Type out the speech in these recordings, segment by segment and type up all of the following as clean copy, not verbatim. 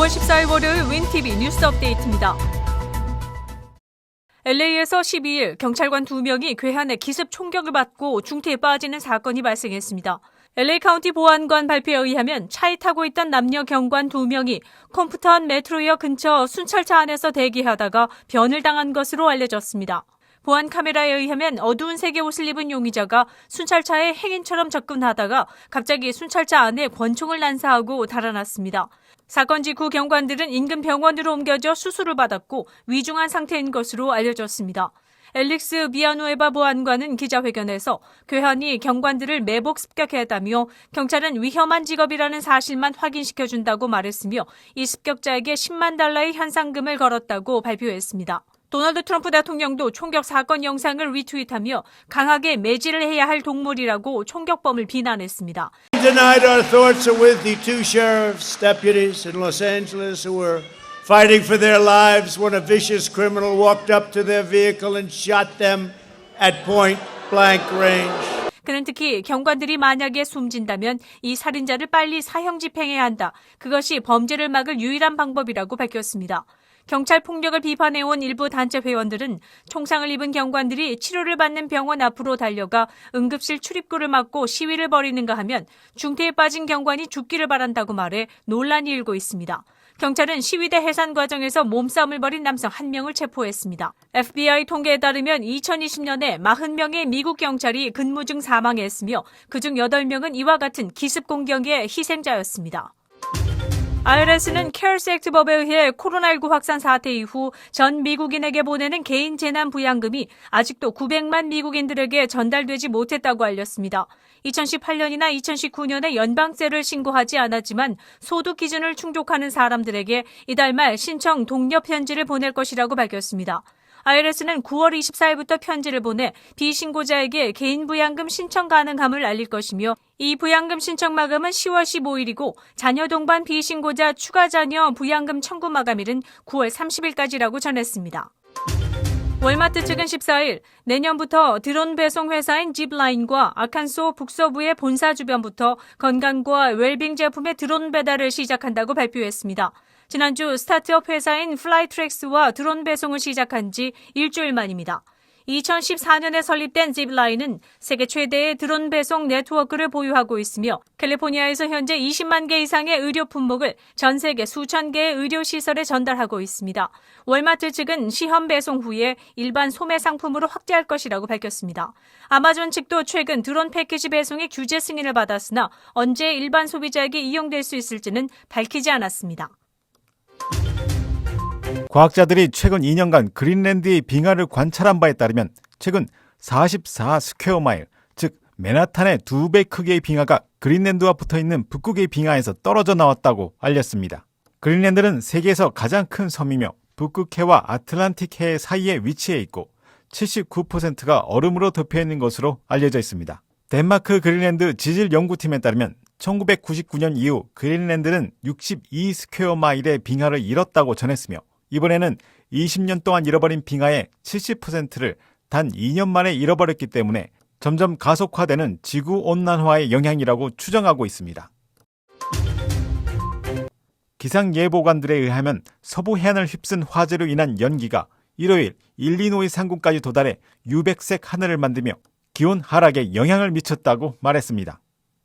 9월 14일 월요일 윈TV 뉴스 업데이트입니다. LA에서 12일 경찰관 2명이 괴한에 기습 총격을 받고 중태에 빠지는 사건이 발생했습니다. LA 카운티 보안관 발표에 의하면 차에 타고 있던 남녀 경관 2명이 컴프턴 메트로역 근처 순찰차 안에서 대기하다가 변을 당한 것으로 알려졌습니다. 보안 카메라에 의하면 어두운 색의 옷을 입은 용의자가 순찰차에 행인처럼 접근하다가 갑자기 순찰차 안에 권총을 난사하고 달아났습니다. 사건 직후 경관들은 인근 병원으로 옮겨져 수술을 받았고 위중한 상태인 것으로 알려졌습니다. 엘릭스 비아누에바 보안관은 기자회견에서 괴한이 경관들을 매복 습격했다며 경찰은 위험한 직업이라는 사실만 확인시켜준다고 말했으며 이 습격자에게 $10만 현상금을 걸었다고 발표했습니다. 도널드 트럼프 대통령도 총격 사건 영상을 리트윗하며 강하게 매질을 해야 할 동물이라고 총격범을 비난했습니다. Tonight our thoughts are with the two sheriff's deputies in Los Angeles who were fighting for their lives when a vicious criminal walked up to their vehicle and shot them at point blank range. 그는 특히 경관들이 만약에 숨진다면 이 살인자를 빨리 사형 집행해야 한다. 그것이 범죄를 막을 유일한 방법이라고 밝혔습니다. 경찰 폭력을 비판해온 일부 단체 회원들은 총상을 입은 경관들이 치료를 받는 병원 앞으로 달려가 응급실 출입구를 막고 시위를 벌이는가 하면 중태에 빠진 경관이 죽기를 바란다고 말해 논란이 일고 있습니다. 경찰은 시위대 해산 과정에서 몸싸움을 벌인 남성 1명을 체포했습니다. FBI 통계에 따르면 2020년에 40명의 미국 경찰이 근무 중 사망했으며 그중 8명은 이와 같은 기습 공격의 희생자였습니다. IRS는 CARES 액트 법에 의해 코로나19 확산 사태 이후 전 미국인에게 보내는 개인 재난 부양금이 아직도 900만 미국인들에게 전달되지 못했다고 알렸습니다. 2018년이나 2019년에 연방세를 신고하지 않았지만 소득 기준을 충족하는 사람들에게 이달 말 신청 독려 편지를 보낼 것이라고 밝혔습니다. IRS는 9월 24일부터 편지를 보내 비신고자에게 개인 부양금 신청 가능함을 알릴 것이며 이 부양금 신청 마감은 10월 15일이고 자녀 동반 비신고자 추가 자녀 부양금 청구 마감일은 9월 30일까지라고 전했습니다. 월마트 측은 14일 내년부터 드론 배송 회사인 짚라인과 아칸소 북서부의 본사 주변부터 건강과 웰빙 제품의 드론 배달을 시작한다고 발표했습니다. 지난주 스타트업 회사인 플라이트렉스와 드론 배송을 시작한 지 일주일 만입니다. 2014년에 설립된 짚라인은 세계 최대의 드론 배송 네트워크를 보유하고 있으며 캘리포니아에서 현재 20만 개 이상의 의료 품목을 전 세계 수천 개의 의료시설에 전달하고 있습니다. 월마트 측은 시험 배송 후에 일반 소매 상품으로 확대할 것이라고 밝혔습니다. 아마존 측도 최근 드론 패키지 배송의 규제 승인을 받았으나 언제 일반 소비자에게 이용될 수 있을지는 밝히지 않았습니다. 과학자들이 최근 2년간 그린랜드의 빙하를 관찰한 바에 따르면 최근 44 스퀘어 마일, 즉 맨하탄의 2배 크기의 빙하가 그린랜드와 붙어있는 북극의 빙하에서 떨어져 나왔다고 알렸습니다. 그린랜드는 세계에서 가장 큰 섬이며 북극해와 아틀란틱해 사이에 위치해 있고 79%가 얼음으로 덮여있는 것으로 알려져 있습니다. 덴마크 그린랜드 지질 연구팀에 따르면 1999년 이후 그린랜드는 62 스퀘어 마일의 빙하를 잃었다고 전했으며 이번에는 20년 동안 잃어버린 빙하의 70%를 단 2년 만에 잃어버렸기 때문에 점점 가속화되는 지구온난화의 영향이라고 추정하고 있습니다. 기상예보관들에 의하면 서부 해안을 휩쓴 화재로 인한 연기가 일요일 일리노이 상공까지 도달해 유백색 하늘을 만들며 기온 하락에 영향을 미쳤다고 말했습니다.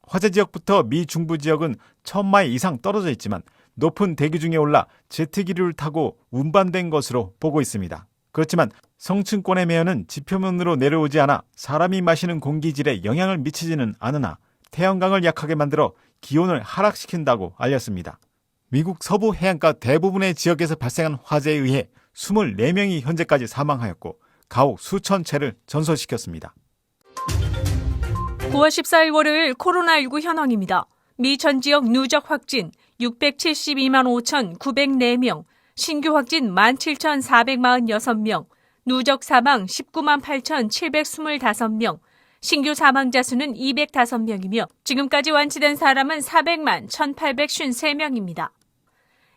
화재 지역부터 미 중부 지역은 1000마일 이상 떨어져 있지만 높은 대기 중에 올라 제트기류를 타고 운반된 것으로 보고 있습니다. 그렇지만 성층권의 매연은 지표면으로 내려오지 않아 사람이 마시는 공기질에 영향을 미치지는 않으나 태양광을 약하게 만들어 기온을 하락시킨다고 알렸습니다. 미국 서부 해안가 대부분의 지역에서 발생한 화재에 의해 24명이 현재까지 사망하였고 가옥 수천 채를 전소시켰습니다. 9월 14일 월요일 코로나19 현황입니다. 미 전 지역 누적 확진 672만 5,904명, 신규 확진 17,446명, 누적 사망 19만 8,725명, 신규 사망자 수는 205명이며 지금까지 완치된 사람은 400만 1,853명입니다.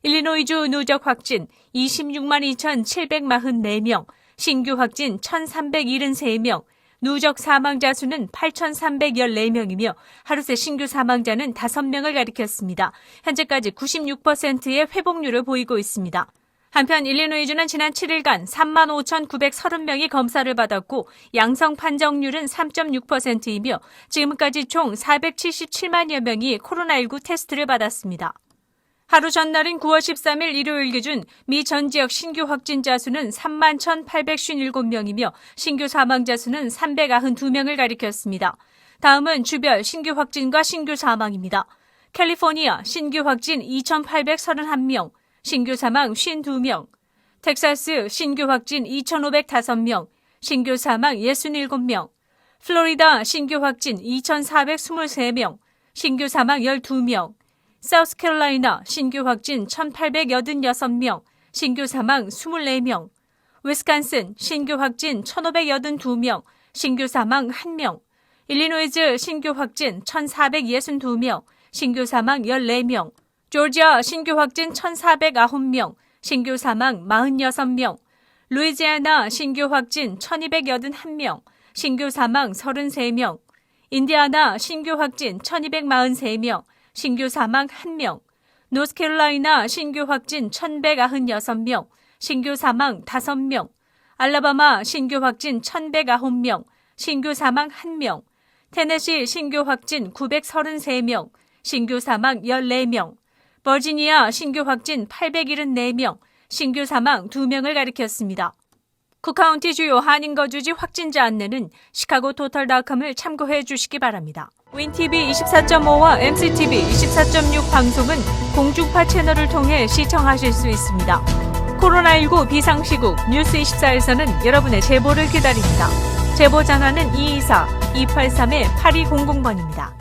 일리노이주 누적 확진 26만 2,744명, 신규 확진 1,373명, 누적 사망자 수는 8,314명이며 하루 새 신규 사망자는 5명을 가리켰습니다. 현재까지 96%의 회복률을 보이고 있습니다. 한편 일리노이주는 지난 7일간 35,930명이 검사를 받았고 양성 판정률은 3.6%이며 지금까지 총 477만여 명이 코로나19 테스트를 받았습니다. 하루 전날인 9월 13일 일요일 기준 미 전 지역 신규 확진자 수는 31,857명이며 신규 사망자 수는 392명을 가리켰습니다. 다음은 주별 신규 확진과 신규 사망입니다. 캘리포니아 신규 확진 2,831명, 신규 사망 52명, 텍사스 신규 확진 2,505명, 신규 사망 67명, 플로리다 신규 확진 2,423명, 신규 사망 12명, 사우스캐롤라이나 신규 확진 1,886명, 신규 사망 24명, 위스콘신 신규 확진 1,582명, 신규 사망 1명, 일리노이즈 신규 확진 1,462명, 신규 사망 14명, 조지아 신규 확진 1,409명, 신규 사망 46명, 루이지애나 신규 확진 1,281명, 신규 사망 33명, 인디아나 신규 확진 1,243명, 신규 사망 1명, 노스캐롤라이나 신규 확진 1,196명, 신규 사망 5명, 알라바마 신규 확진 1,109명, 신규 사망 1명, 테네시 신규 확진 933명, 신규 사망 14명, 버지니아 신규 확진 874명, 신규 사망 2명을 가리켰습니다. 쿡카운티 주요 한인 거주지 확진자 안내는 시카고토털닷컴을 참고해 주시기 바랍니다. 윈TV 24.5와 MCTV 24.6 방송은 공중파 채널을 통해 시청하실 수 있습니다. 코로나19 비상시국 뉴스24에서는 여러분의 제보를 기다립니다. 제보 전화는 224-283-8200번입니다.